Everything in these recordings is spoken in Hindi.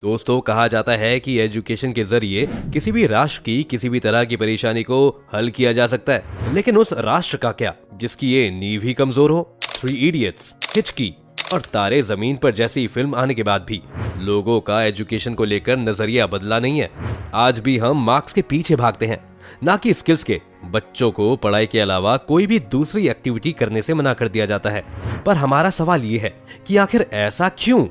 दोस्तों, कहा जाता है कि एजुकेशन के जरिए किसी भी राष्ट्र की किसी भी तरह की परेशानी को हल किया जा सकता है। लेकिन उस राष्ट्र का क्या जिसकी ये नींव ही कमजोर हो? 3 इडियट्स, हिचकी और तारे जमीन पर जैसी फिल्म आने के बाद भी लोगों का एजुकेशन को लेकर नजरिया बदला नहीं है। आज भी हम मार्क्स के पीछे भागते हैं, ना कि स्किल्स के। बच्चों को पढ़ाई के अलावा कोई भी दूसरी एक्टिविटी करने से मना कर दिया जाता है। पर हमारा सवाल ये है कि आखिर ऐसा क्यों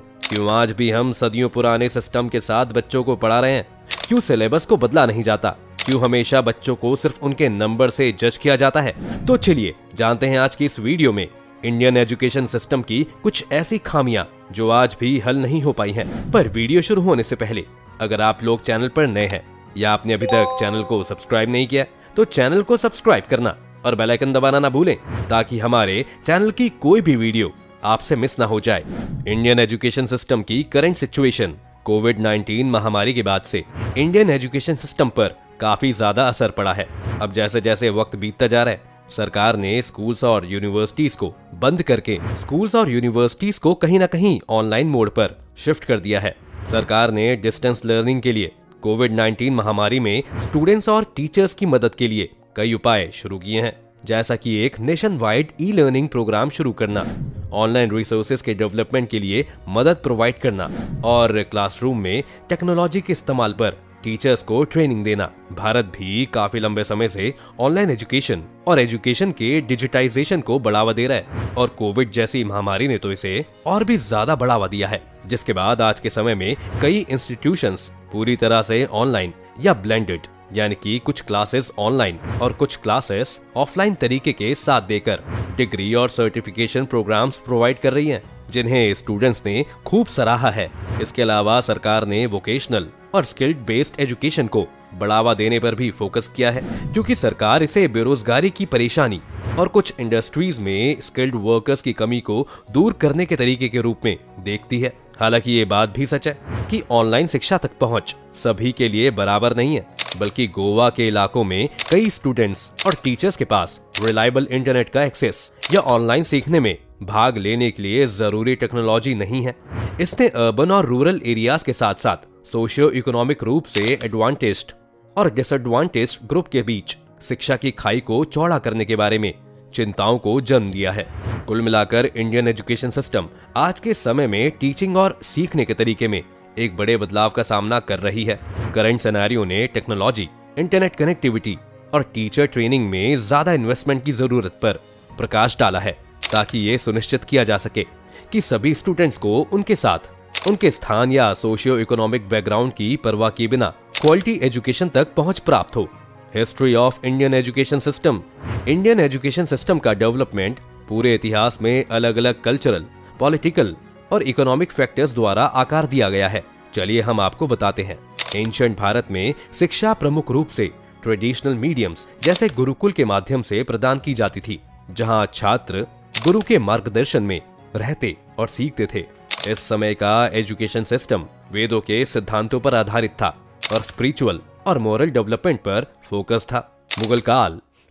आज भी हम सदियों पुराने सिस्टम के साथ बच्चों को पढ़ा रहे हैं? क्यों सिलेबस को बदला नहीं जाता? क्यों हमेशा बच्चों को सिर्फ उनके नंबर से जज किया जाता है? तो चलिए जानते हैं आज की इस वीडियो में इंडियन एजुकेशन सिस्टम की कुछ ऐसी खामियां जो आज भी हल नहीं हो पाई हैं। पर वीडियो शुरू होने से पहले अगर आप लोग चैनल पर नए हैं या आपने अभी तक चैनल को सब्सक्राइब नहीं किया तो चैनल को सब्सक्राइब करना और बेल आइकन दबाना ना भूलें, ताकि हमारे चैनल की कोई भी वीडियो आपसे मिस ना हो जाए। इंडियन एजुकेशन सिस्टम की करंट सिचुएशन। कोविड-19 महामारी के बाद से इंडियन एजुकेशन सिस्टम पर काफी ज्यादा असर पड़ा है। अब जैसे जैसे वक्त बीतता जा रहा है, सरकार ने स्कूल्स और यूनिवर्सिटीज को बंद करके स्कूल्स और यूनिवर्सिटीज को कहीं ना कहीं ऑनलाइन मोड पर शिफ्ट कर दिया है। सरकार ने डिस्टेंस लर्निंग के लिए कोविड-19 महामारी में स्टूडेंट्स और टीचर्स की मदद के लिए कई उपाय शुरू किए हैं, जैसा कि एक nationwide e learning programme शुरू करना, ऑनलाइन रिसोर्सेज के डेवलपमेंट के लिए मदद प्रोवाइड करना और क्लासरूम में टेक्नोलॉजी के इस्तेमाल पर टीचर्स को ट्रेनिंग देना। भारत भी काफी लंबे समय से ऑनलाइन एजुकेशन और एजुकेशन के डिजिटाइजेशन को बढ़ावा दे रहा है, और कोविड जैसी महामारी ने तो इसे और भी ज्यादा बढ़ावा दिया है, जिसके बाद आज के समय में कई इंस्टीट्यूशंस पूरी तरह से ऑनलाइन या ब्लेंडेड, यानी कि कुछ क्लासेस ऑनलाइन और कुछ क्लासेस ऑफलाइन तरीके के साथ देकर डिग्री और सर्टिफिकेशन प्रोग्राम्स प्रोवाइड कर रही हैं, जिन्हें स्टूडेंट्स ने खूब सराहा है। इसके अलावा सरकार ने वोकेशनल और स्किल्ड बेस्ड एजुकेशन को बढ़ावा देने पर भी फोकस किया है, क्योंकि सरकार इसे बेरोजगारी की परेशानी और कुछ इंडस्ट्रीज में स्किल्ड वर्कर्स की कमी को दूर करने के तरीके के रूप में देखती है। हालांकि ये बात भी सच है कि ऑनलाइन शिक्षा तक पहुंच सभी के लिए बराबर नहीं है, बल्कि गोवा के इलाकों में कई स्टूडेंट्स और टीचर्स के पास रिलायबल इंटरनेट का एक्सेस या ऑनलाइन सीखने में भाग लेने के लिए जरूरी टेक्नोलॉजी नहीं है। इसने अर्बन और रूरल एरियाज के साथ साथ सोशियो इकोनॉमिक रूप से एडवांटेज्ड और डिसएडवांटेज्ड ग्रुप के बीच शिक्षा की खाई को चौड़ा करने के बारे में चिंताओं को जन्म दिया है। कुल मिलाकर इंडियन एजुकेशन सिस्टम आज के समय में टीचिंग और सीखने के तरीके में एक बड़े बदलाव का सामना कर रही है। करंट सिनेरियो ने टेक्नोलॉजी, इंटरनेट कनेक्टिविटी और टीचर ट्रेनिंग में ज्यादा इन्वेस्टमेंट की जरूरत पर प्रकाश डाला है, ताकि ये सुनिश्चित किया जा सके कि सभी स्टूडेंट्स को उनके साथ उनके स्थान या सोशियो इकोनॉमिक बैकग्राउंड की परवाह किए बिना क्वालिटी एजुकेशन तक पहुंच प्राप्त हो। History of Indian education system. Indian education system का डेवलपमेंट पूरे इतिहास में अलग अलग कल्चरल, पॉलिटिकल और इकोनॉमिक फैक्टर्स द्वारा आकार दिया गया है। चलिए हम आपको बताते हैं। एंशिएंट भारत में शिक्षा प्रमुख रूप से ट्रेडिशनल मीडियम्स जैसे गुरुकुल के माध्यम से प्रदान की जाती थी, जहां छात्र गुरु के मार्गदर्शन में रहते और सीखते थे। इस समय का एजुकेशन सिस्टम वेदों के सिद्धांतों पर आधारित था और स्पिरिचुअल और मोरल डेवलपमेंट पर फोकस था।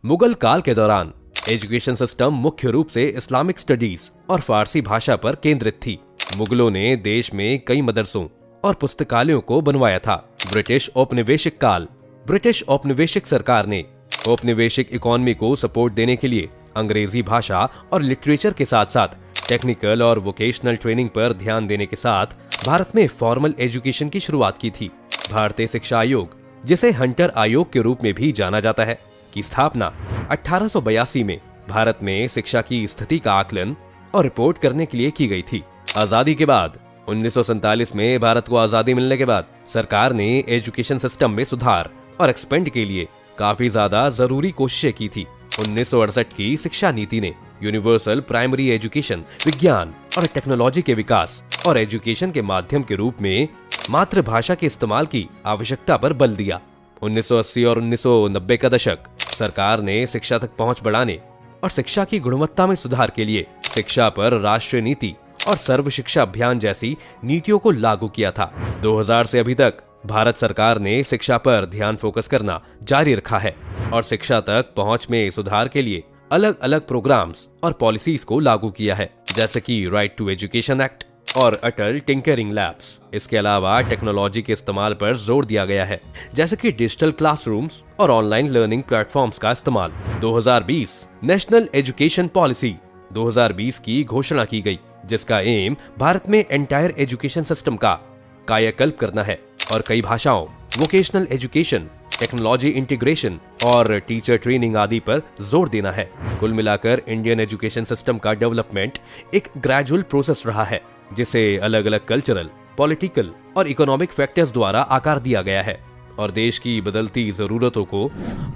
मुगल काल के दौरान एजुकेशन सिस्टम मुख्य रूप से इस्लामिक स्टडीज और फारसी भाषा पर केंद्रित थी। मुगलों ने देश में कई मदरसों और पुस्तकालयों को बनवाया था। ब्रिटिश औपनिवेशिक काल। ब्रिटिश औपनिवेशिक सरकार ने औपनिवेशिक इकोनॉमी को सपोर्ट देने के लिए अंग्रेजी भाषा और लिटरेचर के साथ साथ टेक्निकल और वोकेशनल ट्रेनिंग पर ध्यान देने के साथ भारत में फॉर्मल एजुकेशन की शुरुआत की थी। भारतीय शिक्षा आयोग, जिसे हंटर आयोग के रूप में भी जाना जाता है, की स्थापना 1882 में भारत में शिक्षा की स्थिति का आकलन और रिपोर्ट करने के लिए की गई थी। आजादी के बाद 1947 में भारत को आजादी मिलने के बाद सरकार ने एजुकेशन सिस्टम में सुधार और एक्सपेंड के लिए काफी ज्यादा जरूरी कोशिशें की थी। 1968 की शिक्षा नीति ने यूनिवर्सल प्राइमरी एजुकेशन, विज्ञान और टेक्नोलॉजी के विकास और एजुकेशन के माध्यम के रूप में मातृभाषा के इस्तेमाल की आवश्यकता पर बल दिया। 1980 और 1990 का दशक सरकार ने शिक्षा तक पहुंच बढ़ाने और शिक्षा की गुणवत्ता में सुधार के लिए शिक्षा पर राष्ट्रीय नीति और सर्व शिक्षा अभियान जैसी नीतियों को लागू किया था। 2000 से अभी तक भारत सरकार ने शिक्षा पर ध्यान फोकस करना जारी रखा है और शिक्षा तक पहुंच में सुधार के लिए अलग अलग प्रोग्राम्स और पॉलिसीज को लागू किया है, जैसे कि राइट टू एजुकेशन एक्ट, और अटल टिंकरिंग लैब्स। इसके अलावा टेक्नोलॉजी के इस्तेमाल पर जोर दिया गया है, जैसे कि डिजिटल क्लासरूम्स और ऑनलाइन लर्निंग प्लेटफॉर्म्स का इस्तेमाल। 2020 नेशनल एजुकेशन पॉलिसी 2020 की घोषणा की गई, जिसका एम भारत में एंटायर एजुकेशन सिस्टम का कायाकल्प करना है और कई भाषाओं, वोकेशनल एजुकेशन, टेक्नोलॉजी इंटीग्रेशन और टीचर ट्रेनिंग आदि पर जोर देना है। कुल मिलाकर इंडियन एजुकेशन सिस्टम का डेवलपमेंट एक ग्रेजुअल प्रोसेस रहा है, जिसे अलग अलग कल्चरल, पॉलिटिकल और इकोनॉमिक फैक्टर्स द्वारा आकार दिया गया है और देश की बदलती जरूरतों को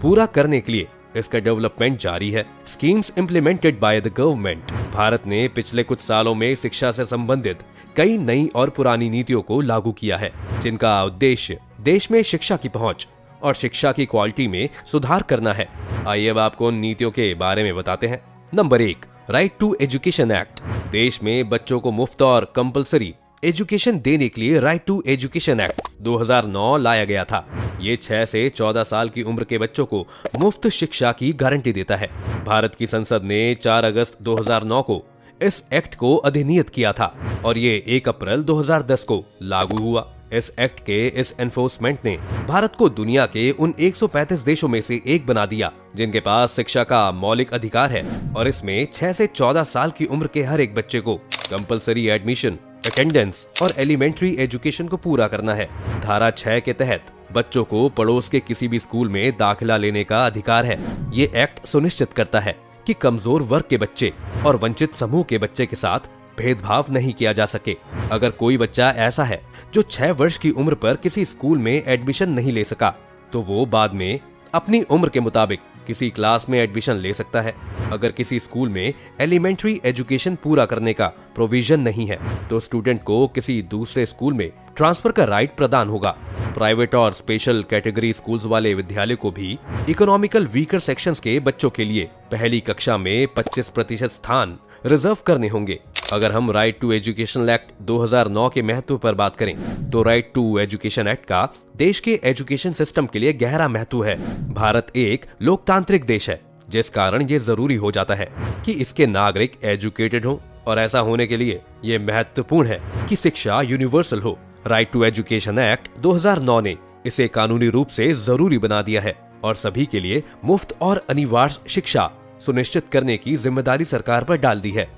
पूरा करने के लिए इसका डेवलपमेंट जारी है। Schemes implemented by the government. Bharat ने पिछले कुछ सालों में शिक्षा से संबंधित कई नई और पुरानी नीतियों को लागू किया है, जिनका उद्देश्य देश में शिक्षा की पहुंच और शिक्षा की क्वालिटी में सुधार करना है। आइए अब आपको उन नीतियों के बारे में बताते हैं। Number 1, right to education act. देश में बच्चों को मुफ्त और कंपलसरी एजुकेशन देने के लिए राइट टू एजुकेशन एक्ट 2009 लाया गया था। ये 6 से 14 साल की उम्र के बच्चों को मुफ्त शिक्षा की गारंटी देता है। भारत की संसद ने 4 अगस्त 2009 को इस एक्ट को अधिनियत किया था और ये 1 अप्रैल 2010 को लागू हुआ। इस एक्ट के इस एनफोर्समेंट ने भारत को दुनिया के उन 135 देशों में से एक बना दिया जिनके पास शिक्षा का मौलिक अधिकार है और इसमें 6 से 14 साल की उम्र के हर एक बच्चे को कंपलसरी एडमिशन, अटेंडेंस और एलिमेंट्री एजुकेशन को पूरा करना है। धारा 6 के तहत बच्चों को पड़ोस के किसी भी स्कूल में दाखिला लेने का अधिकार है। ये एक्ट सुनिश्चित करता है कि कमजोर वर्ग के बच्चे और वंचित समूह के बच्चे के साथ भेदभाव नहीं किया जा सके। अगर कोई बच्चा ऐसा है जो 6 वर्ष की उम्र पर किसी स्कूल में एडमिशन नहीं ले सका, तो वो बाद में अपनी उम्र के मुताबिक किसी क्लास में एडमिशन ले सकता है। अगर किसी स्कूल में एलिमेंट्री एजुकेशन पूरा करने का प्रोविजन नहीं है, तो स्टूडेंट को किसी दूसरे स्कूल में ट्रांसफर का राइट प्रदान होगा। प्राइवेट और स्पेशल कैटेगरी स्कूल्स वाले विद्यालय को भी इकोनॉमिकल वीकर सेक्शंस के बच्चों के लिए पहली कक्षा में 25% स्थान रिजर्व करने होंगे। अगर हम राइट टू एजुकेशन एक्ट 2009 के महत्व पर बात करें, तो राइट टू एजुकेशन एक्ट का देश के एजुकेशन सिस्टम के लिए गहरा महत्व है। भारत एक लोकतांत्रिक देश है, जिस कारण ये जरूरी हो जाता है कि इसके नागरिक एजुकेटेड हों और ऐसा होने के लिए ये महत्वपूर्ण है कि शिक्षा यूनिवर्सल हो। राइट टू एजुकेशन एक्ट 2009 ने इसे कानूनी रूप से जरूरी बना दिया है और सभी के लिए मुफ्त और अनिवार्य शिक्षा सुनिश्चित करने की जिम्मेदारी सरकार पर डाल दी है।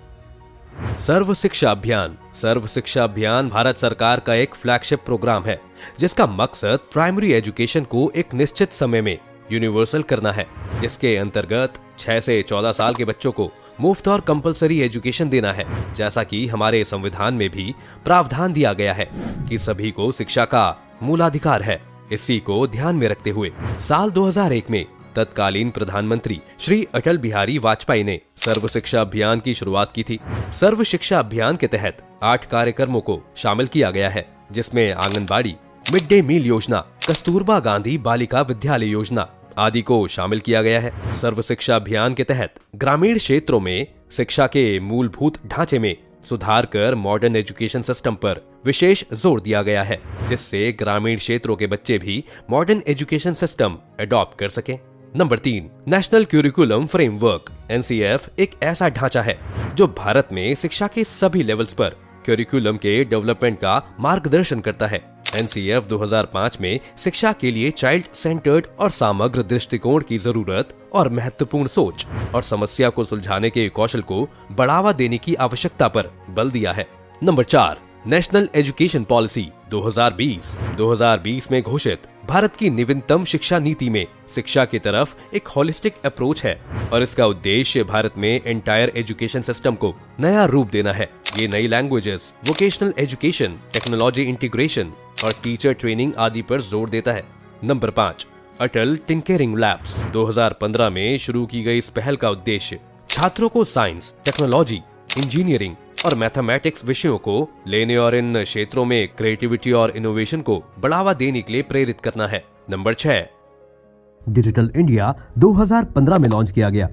सर्व शिक्षा अभियान। सर्व शिक्षा अभियान भारत सरकार का एक फ्लैगशिप प्रोग्राम है, जिसका मकसद प्राइमरी एजुकेशन को एक निश्चित समय में यूनिवर्सल करना है, जिसके अंतर्गत 6 से 14 साल के बच्चों को मुफ्त और कंपलसरी एजुकेशन देना है। जैसा कि हमारे संविधान में भी प्रावधान दिया गया है कि सभी को शिक्षा का मूलाधिकार है। इसी को ध्यान में रखते हुए साल 2001 में तत्कालीन प्रधानमंत्री श्री अटल बिहारी वाजपेयी ने सर्व शिक्षा अभियान की शुरुआत की थी। सर्व शिक्षा अभियान के तहत 8 कार्यक्रमों को शामिल किया गया है, जिसमें आंगनबाड़ी, मिड डे मील योजना, कस्तूरबा गांधी बालिका विद्यालय योजना आदि को शामिल किया गया है। सर्व शिक्षा अभियान के तहत ग्रामीण क्षेत्रों में शिक्षा के मूलभूत ढांचे में सुधार कर मॉडर्न एजुकेशन सिस्टम पर विशेष जोर दिया गया है, जिससे ग्रामीण क्षेत्रों के बच्चे भी मॉडर्न एजुकेशन सिस्टम अडॉप्ट कर सकें। Number 3, national curriculum framework. NCF एक ऐसा ढांचा है जो भारत में शिक्षा के सभी लेवल्स पर करिकुलम के डेवलपमेंट का मार्गदर्शन करता है। NCF 2005 में शिक्षा के लिए चाइल्ड सेंटर्ड और समग्र दृष्टिकोण की जरूरत और महत्वपूर्ण सोच और समस्या को सुलझाने के कौशल को बढ़ावा देने की आवश्यकता पर बल दिया है। नंबर 4, नेशनल एजुकेशन पॉलिसी 2020 में घोषित भारत की नवीनतम शिक्षा नीति में शिक्षा की तरफ एक होलिस्टिक अप्रोच है और इसका उद्देश्य भारत में एंटायर एजुकेशन सिस्टम को नया रूप देना है। ये नई languages, vocational education, technology integration और टीचर ट्रेनिंग आदि पर जोर देता है। नंबर 5, अटल टिंकरिंग लैब्स। 2015 में शुरू की गई इस पहल का उद्देश्य छात्रों को साइंस, टेक्नोलॉजी, इंजीनियरिंग और मैथमेटिक्स विषयों को लेने और इन क्षेत्रों में क्रिएटिविटी और इनोवेशन को बढ़ावा देने के लिए प्रेरित करना है। नंबर 6, डिजिटल इंडिया 2015 में लॉन्च किया गया।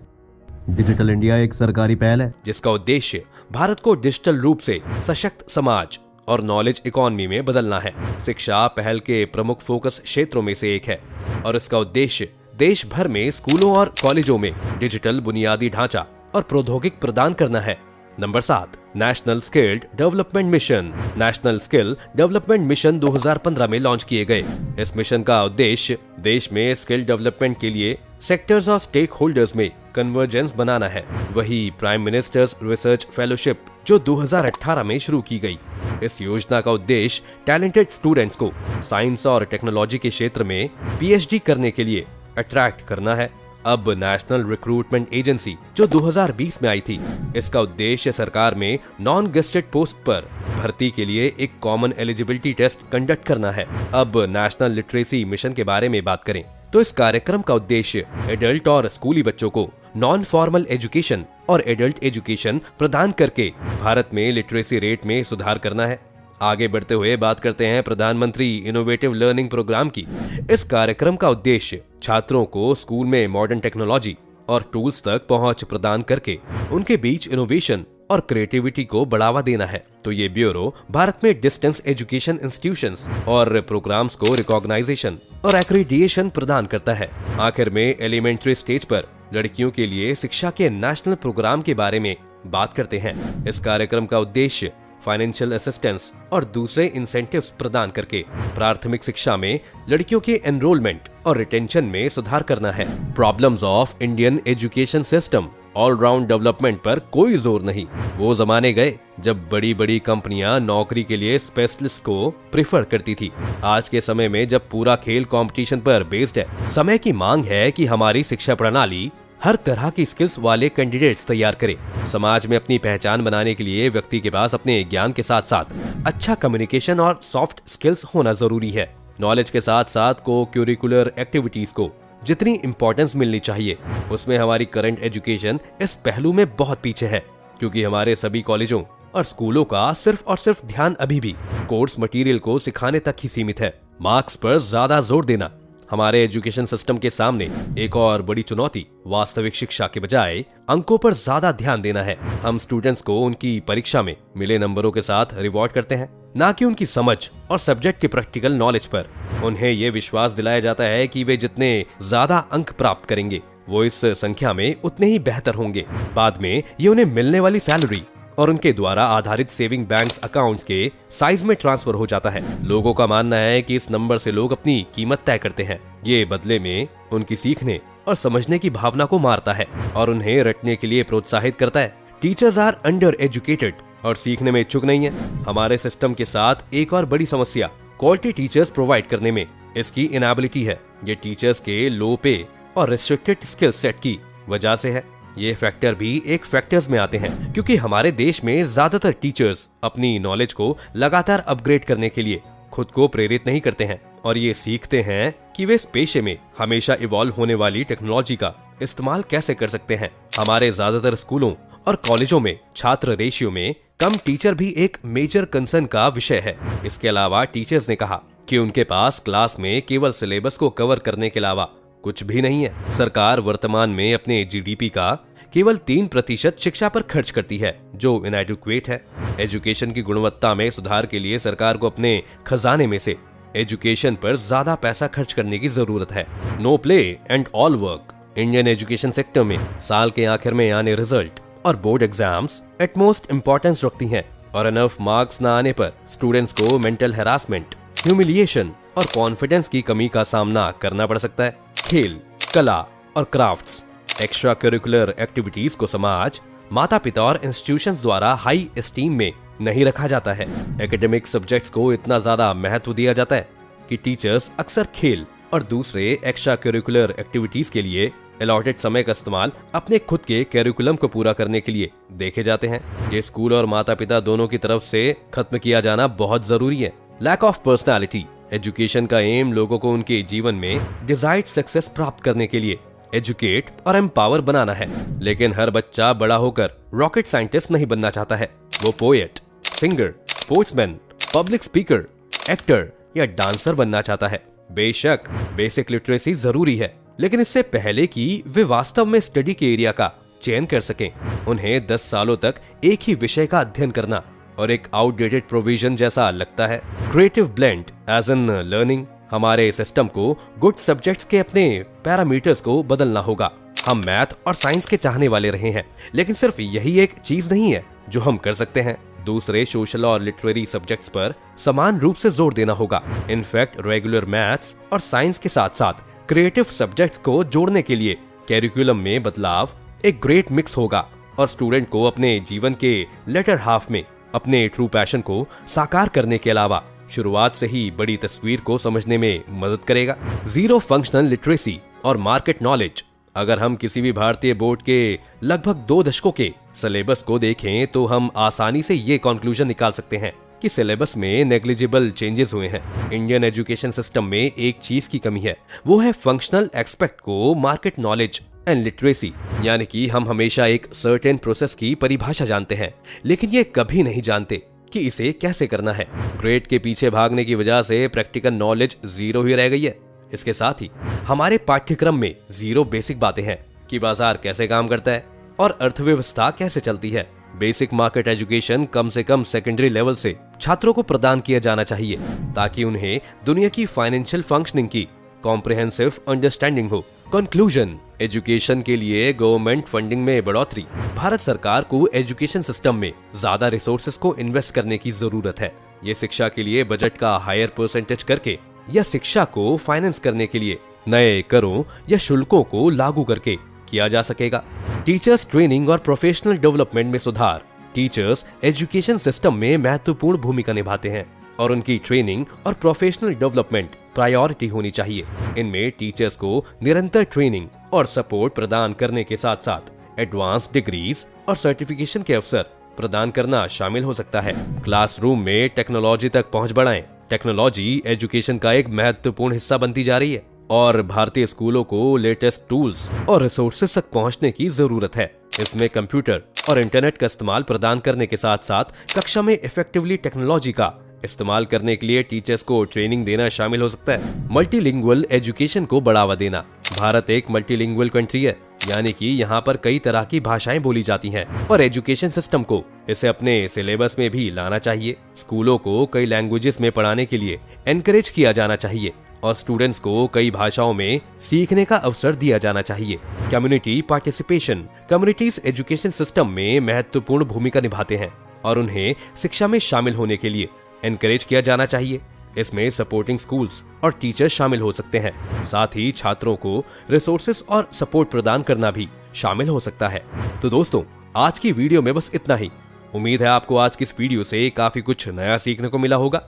डिजिटल इंडिया एक सरकारी पहल है जिसका उद्देश्य भारत को डिजिटल रूप से सशक्त समाज और नॉलेज इकोनॉमी में बदलना है। शिक्षा पहल के प्रमुख फोकस क्षेत्रों में से एक है और इसका उद्देश्य देश भर में स्कूलों और कॉलेजों में डिजिटल बुनियादी ढांचा और प्रौद्योगिक प्रदान करना है। Number 7, national skilled development mission. National skill development mission 2015 में लॉन्च किए गए। इस मिशन का उद्देश्य देश में स्किल डेवलपमेंट के लिए सेक्टर्स और स्टेक होल्डर्स में कन्वर्जेंस बनाना है। वही प्राइम मिनिस्टर्स रिसर्च फेलोशिप जो 2018 में शुरू की गई। इस योजना का उद्देश्य टैलेंटेड स्टूडेंट्स को साइंस और टेक्नोलॉजी के क्षेत्र में पीएचडी करने के लिए अट्रैक्ट करना है। अब नेशनल रिक्रूटमेंट एजेंसी जो 2020 में आई थी, इसका उद्देश्य सरकार में नॉन गेस्टेड पोस्ट पर भर्ती के लिए एक कॉमन एलिजिबिलिटी टेस्ट कंडक्ट करना है। अब नेशनल लिटरेसी मिशन के बारे में बात करें तो इस कार्यक्रम का उद्देश्य एडल्ट और स्कूली बच्चों को नॉन फॉर्मल एजुकेशन और एडल्ट एजुकेशन प्रदान करके भारत में लिटरेसी रेट में सुधार करना है। आगे बढ़ते हुए बात करते हैं प्रधानमंत्री इनोवेटिव लर्निंग प्रोग्राम की। इस कार्यक्रम का उद्देश्य छात्रों को स्कूल में मॉडर्न टेक्नोलॉजी और टूल्स तक पहुंच प्रदान करके उनके बीच इनोवेशन और क्रिएटिविटी को बढ़ावा देना है। तो ये ब्यूरो भारत में डिस्टेंस एजुकेशन इंस्टीट्यूशंस और प्रोग्राम्स को रिकॉग्नाइजेशन और एक्रीडिएशन प्रदान करता है। आखिर में एलिमेंट्री स्टेज पर लड़कियों के लिए शिक्षा के नेशनल प्रोग्राम के बारे में बात करते हैं। इस कार्यक्रम का उद्देश्य फाइनेंशियल असिस्टेंस और दूसरे इंसेंटिव्स प्रदान करके प्राथमिक शिक्षा में लड़कियों के एनरोलमेंट और रिटेंशन में सुधार करना है। Problems of Indian education system all round development पर कोई जोर नहीं। वो जमाने गए जब बड़ी बड़ी कंपनियां नौकरी के लिए स्पेशलिस्ट को प्रेफर करती थी। आज के समय में जब पूरा खेल कंपटीशन पर बेस्ड है, समय की मांग है कि हमारी शिक्षा प्रणाली हर तरह की स्किल्स वाले कैंडिडेट्स तैयार करे। समाज में अपनी पहचान बनाने के लिए व्यक्ति के पास अपने ज्ञान के साथ साथ अच्छा कम्युनिकेशन और सॉफ्ट स्किल्स होना जरूरी है। नॉलेज के साथ साथ को करिकुलर एक्टिविटीज को जितनी इम्पोर्टेंस मिलनी चाहिए, उसमें हमारी करंट एजुकेशन इस पहलू में बहुत पीछे है, क्योंकि हमारे सभी कॉलेजों और स्कूलों का सिर्फ और सिर्फ ध्यान अभी भी कोर्स मटेरियल को सिखाने तक ही सीमित है। मार्क्स पर ज्यादा जोर देना हमारे एजुकेशन सिस्टम के सामने एक और बड़ी चुनौती वास्तविक शिक्षा के बजाय अंकों पर ज्यादा ध्यान देना है। हम स्टूडेंट्स को उनकी परीक्षा में मिले नंबरों के साथ रिवॉर्ड करते हैं, ना कि उनकी समझ और सब्जेक्ट के प्रैक्टिकल नॉलेज पर। उन्हें ये विश्वास दिलाया जाता है कि वे जितने ज्यादा अंक प्राप्त करेंगे वो इस संख्या में उतने ही बेहतर होंगे। बाद में ये उन्हें मिलने वाली सैलरी और उनके द्वारा आधारित सेविंग बैंक्स अकाउंट्स के साइज में ट्रांसफर हो जाता है। लोगों का मानना है कि इस नंबर से लोग अपनी कीमत तय करते हैं। ये बदले में उनकी सीखने और समझने की भावना को मारता है और उन्हें रटने के लिए प्रोत्साहित करता है। टीचर्स आर अंडर एजुकेटेड और सीखने में इच्छुक नहीं है। हमारे सिस्टम के साथ एक और बड़ी समस्या क्वालिटी टीचर्स प्रोवाइड करने में इसकी इनएबिलिटी है। ये टीचर्स के लो पे और रिस्ट्रिक्टेड स्किल सेट की वजह से है। ये फैक्टर भी एक फैक्टर्स में आते हैं, क्योंकि हमारे देश में ज्यादातर टीचर्स अपनी नॉलेज को लगातार अपग्रेड करने के लिए खुद को प्रेरित नहीं करते हैं और ये सीखते हैं कि वे इस पेशे में हमेशा इवॉल्व होने वाली टेक्नोलॉजी का इस्तेमाल कैसे कर सकते हैं। हमारे ज्यादातर स्कूलों और कॉलेजों में छात्र रेशियो में कम टीचर भी एक मेजर कंसर्न का विषय है। इसके अलावा टीचर्स ने कहा कि उनके पास क्लास में केवल सिलेबस को कवर करने के अलावा कुछ भी नहीं है। सरकार वर्तमान में अपने जीडीपी का केवल 3% शिक्षा पर खर्च करती है, जो इनएडिक्वेट है। एजुकेशन की गुणवत्ता में सुधार के लिए सरकार को अपने खजाने में से एजुकेशन पर ज्यादा पैसा खर्च करने की जरूरत है। No play and all work. Indian education sector में साल के आखिर में आने रिजल्ट और बोर्ड एग्जाम्स एटमोस्ट इम्पोर्टेंस रखती हैं और इनफ मार्क्स न आने पर स्टूडेंट्स को मेंटल हैरासमेंट, ह्यूमिलिएशन और कॉन्फिडेंस की कमी का सामना करना पड़ सकता है। खेल, कला और क्राफ्ट्स, एक्स्ट्रा करिकुलर एक्टिविटीज को समाज, माता पिता और इंस्टीट्यूशंस द्वारा हाई एस्टीम में नहीं रखा जाता है। एकेडमिक सब्जेक्ट्स को इतना ज्यादा महत्व दिया जाता है कि टीचर्स अक्सर खेल और दूसरे एक्स्ट्रा करिकुलर एक्टिविटीज के लिए अलॉटेड समय का इस्तेमाल अपने खुद के कैरिकुलम को पूरा करने के लिए देखे जाते हैं। ये स्कूल और माता पिता दोनों की तरफ से खत्म किया जाना बहुत जरूरी है। Lack of personality. एजुकेशन का एम लोगों को उनके जीवन में डिजायर्ड सक्सेस प्राप्त करने के लिए एजुकेट और एम्पावर बनाना है, लेकिन हर बच्चा बड़ा होकर रॉकेट साइंटिस्ट नहीं बनना चाहता है। वो poet, singer, sportsman, public speaker, actor या डांसर बनना चाहता है। बेशक बेसिक लिटरेसी जरूरी है, लेकिन इससे पहले कि वे वास्तव में स्टडी के एरिया का चयन कर सकें, उन्हें 10 सालों तक एक ही विषय का अध्ययन करना और एक आउटडेटेड प्रोविजन जैसा लगता है। Creative blend age in learning. हमारे सिस्टम को गुड सब्जेक्ट्स के अपने पैरामीटर्स को बदलना होगा। हम मैथ और साइंस के चाहने वाले रहे हैं, लेकिन सिर्फ यही एक चीज नहीं है जो हम कर सकते हैं। दूसरे सोशल और लिटरेरी सब्जेक्ट्स पर समान रूप से जोर देना होगा। इनफैक्ट रेगुलर मैथ्स और साइंस के साथ साथ क्रिएटिव सब्जेक्ट्स को जोड़ने के लिए कैरिकुलम में बदलाव एक ग्रेट मिक्स होगा और स्टूडेंट को अपने जीवन के लेटर हाफ में अपने ट्रू पैशन को साकार करने के अलावा शुरुआत से ही बड़ी तस्वीर को समझने में मदद करेगा। जीरो फंक्शनल लिटरेसी और मार्केट नॉलेज। अगर हम किसी भी भारतीय बोर्ड के लगभग 2 दशकों के सिलेबस को देखें तो हम आसानी से ये कंक्लूजन निकाल सकते हैं कि सिलेबस में नेग्लिजिबल चेंजेस हुए हैं। इंडियन एजुकेशन सिस्टम में एक चीज की कमी है, वो है फंक्शनल एस्पेक्ट को मार्केट नॉलेज एंड लिटरेसी। यानी कि हम हमेशा एक सर्टेन प्रोसेस की परिभाषा जानते हैं, लेकिन ये कभी नहीं जानते कि इसे कैसे करना है। ग्रेड के पीछे भागने की वजह से प्रैक्टिकल नॉलेज जीरो ही रह गई है। इसके साथ ही हमारे पाठ्यक्रम में जीरो बेसिक बातें हैं कि बाजार कैसे काम करता है और अर्थव्यवस्था कैसे चलती है। बेसिक मार्केट एजुकेशन कम से कम सेकेंडरी लेवल से छात्रों को प्रदान किया जाना चाहिए ताकि उन्हें दुनिया की फाइनेंशियल फंक्शनिंग की कॉम्प्रिहेंसिव अंडरस्टैंडिंग हो। कंक्लूजन, एजुकेशन के लिए गवर्नमेंट फंडिंग में बढ़ोतरी। भारत सरकार को एजुकेशन सिस्टम में ज्यादा रिसोर्सेज को इन्वेस्ट करने की जरूरत है। ये शिक्षा के लिए बजट का हायर परसेंटेज करके या शिक्षा को फाइनेंस करने के लिए नए करों या शुल्कों को लागू करके किया जा सकेगा। टीचर्स ट्रेनिंग और प्रोफेशनल डेवलपमेंट में सुधार। टीचर्स एजुकेशन सिस्टम में महत्वपूर्ण भूमिका निभाते हैं और उनकी ट्रेनिंग और प्रोफेशनल डेवलपमेंट प्रायोरिटी होनी चाहिए। इनमें टीचर्स को निरंतर ट्रेनिंग और सपोर्ट प्रदान करने के साथ साथ एडवांस डिग्रीज और सर्टिफिकेशन के अवसर प्रदान करना शामिल हो सकता है। क्लासरूम में टेक्नोलॉजी तक पहुंच बढ़ाएं। टेक्नोलॉजी एजुकेशन का एक महत्वपूर्ण हिस्सा बनती जा रही है और भारतीय स्कूलों को लेटेस्ट टूल्स और रिसोर्सेज तक पहुंचने की जरूरत है। इसमें कंप्यूटर और इंटरनेट का इस्तेमाल प्रदान करने के साथ साथ कक्षा में इफेक्टिवली टेक्नोलॉजी का इस्तेमाल करने के लिए टीचर्स को ट्रेनिंग देना शामिल हो सकता है। मल्टीलिंगुअल एजुकेशन को बढ़ावा देना। भारत एक मल्टीलिंगुअल कंट्री है, यानी कि यहाँ पर कई तरह की भाषाएं बोली जाती हैं और एजुकेशन सिस्टम को इसे अपने सिलेबस में भी लाना चाहिए। स्कूलों को कई लैंग्वेजेस में पढ़ाने के लिए एनकरेज किया जाना चाहिए और स्टूडेंट्स को कई भाषाओं में सीखने का अवसर दिया जाना चाहिए। Community participation. Communities education system में महत्वपूर्ण भूमिका निभाते हैं और उन्हें शिक्षा में शामिल होने के लिए एनकरेज किया जाना चाहिए। इसमें सपोर्टिंग स्कूल्स और टीचर्स शामिल हो सकते हैं। साथ ही छात्रों को रिसोर्सेस और सपोर्ट प्रदान करना भी शामिल हो सकता है। तो दोस्तों, आज की वीडियो में बस इतना ही। उम्मीद है आपको आज की इस वीडियो से काफी कुछ नया सीखने को मिला होगा।